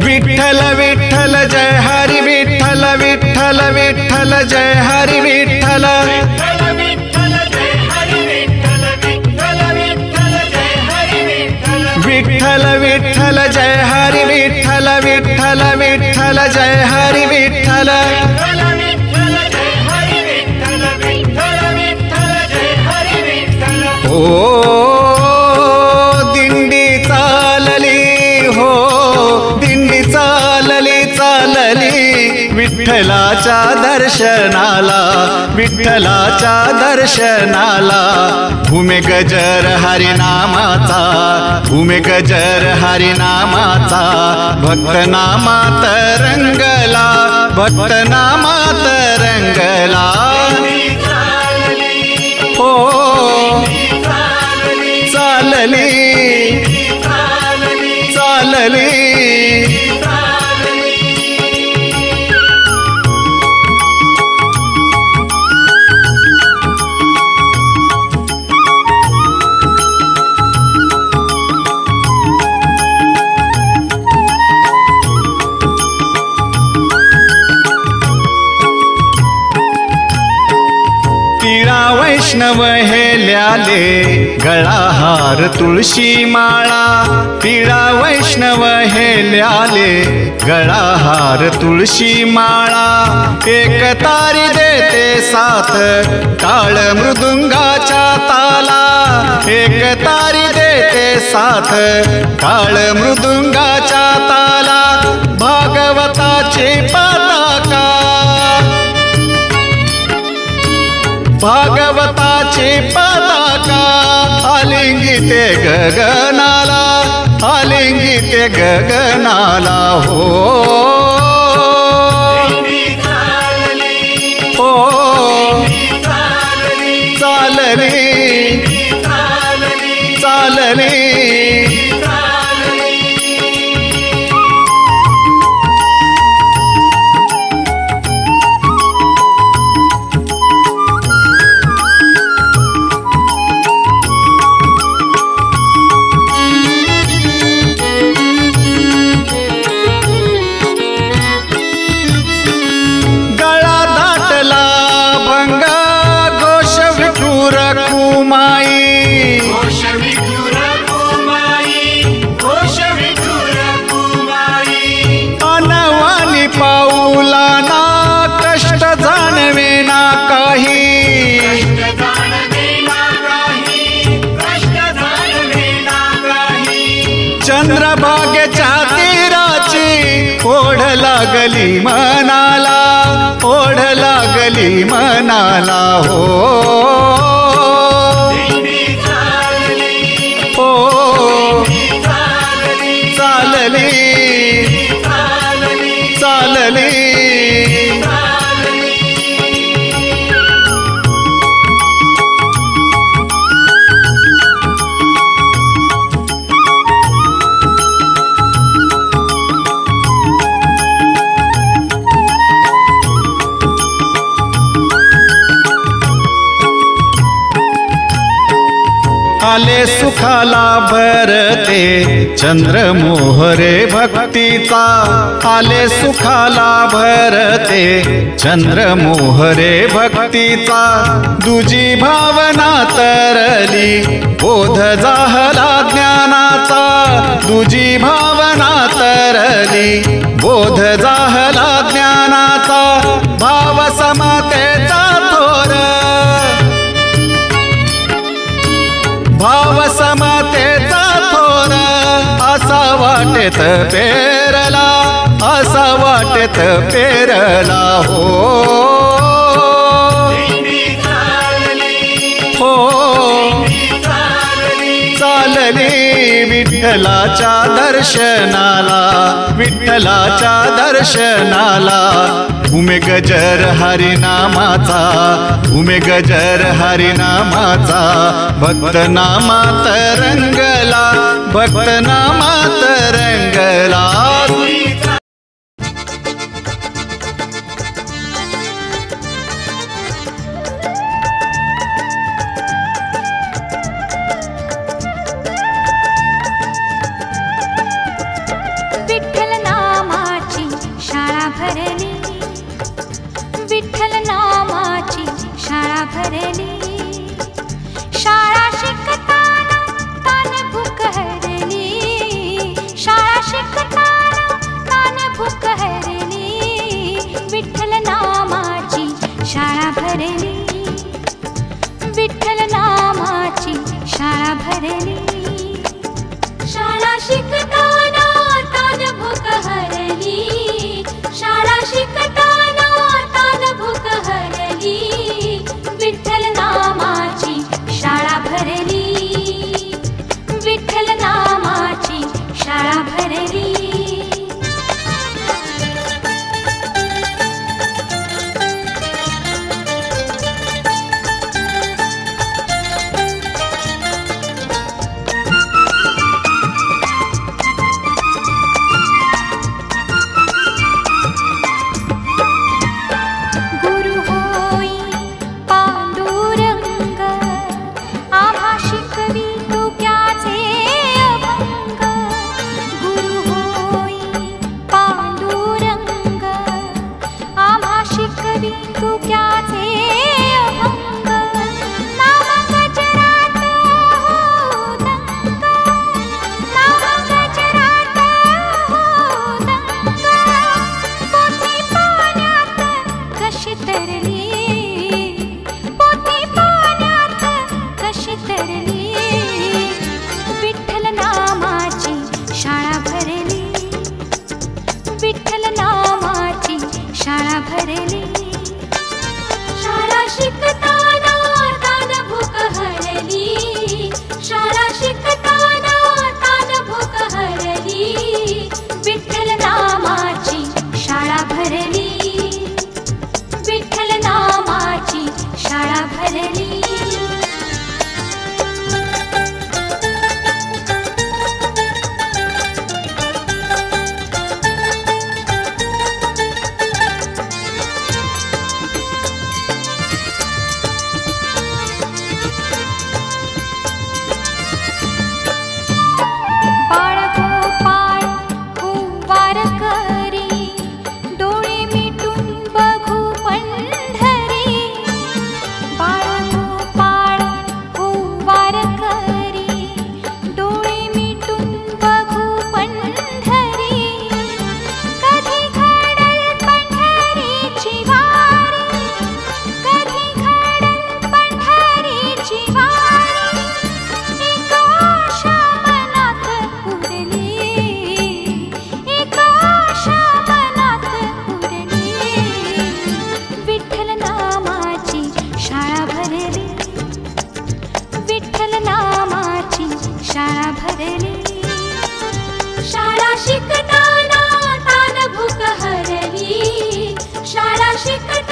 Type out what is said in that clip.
विठ्ठल विठ्ठल जय हरी विठ्ठल विठ्ठल विठ्ठल जय हरी विठ्ठल विठ्ठल विठ्ठल जय हरी विठ्ठल विठ्ठल विठ्ठल जय हरी विठ्ठल ओ दिंडी चालली हो दिंडी चालली चालली विठ्ठलाच्या दर्शनाला विठ्ठलाच्या दर्शनाला भूमे गजर हरिनामाचा भूमे गजर हरिनामाचा भक्तनामात रंगला भक्तनामात रंगला हो चालली चालली वैष्णव हेल्याले गळाहार तुळशी माळा पिळा वैष्णव हेल्याले गळाहार तुळशी माळा एक तारी देते साथ टाळ मृदुंगाच्या ताला एक तारी देते साथ टाळ मृदुंगाच्या ताला भागवताची पताका भागवताची पताका आलिंगिते गगनाला आलिंगिते गगनाला हो हो चालली चालली पाऊलाना कष्ट जाणवे ना काही चंद्रभागेच्या तीराची ओढ लागली मनाला ओढ लागली मनाला हो हो चालली चालली आले सुखाला भरते चंद्र मोहरे भक्तीचा आले सुखाला भरते चंद्र मोहरे भक्तीचा दुजी भावना तरली बोध जाहला ज्ञानाचा दुजी भावना तरली बोध जाहला ज्ञानाचा भाव समतेचा थोर भाव समतेचा थोर असा वाटेत पेरला असा वाटेत पेरला हो हो चालली विठ्ठलाच्या दर्शनाला विठ्ठलाच्या दर्शनाला भूमे गजर हरिनामाचा भूमे गजर हरिनामाचा भक्तनामात रंगला भक्तनामात रंगला पावली तुक्याचे अभंग नाव गजरात हो दंग नाव गजरात हो दंग पोथी पाण्यात कशी तरली पोथी पाण्यात कशी तरली विठ्ठल नामाची शाळा भरली विठ्ठल नामाची शाळा भरली शाळा शिकताना तान भूक हरली शाळा शिकताना तान भूक हरली विठ्ठल नामाची शाळा भरली विठ्ठल नामाची शाळा भरली शाळा भरली शाळा शिकताना तान भूक हरली शाळा शिकताना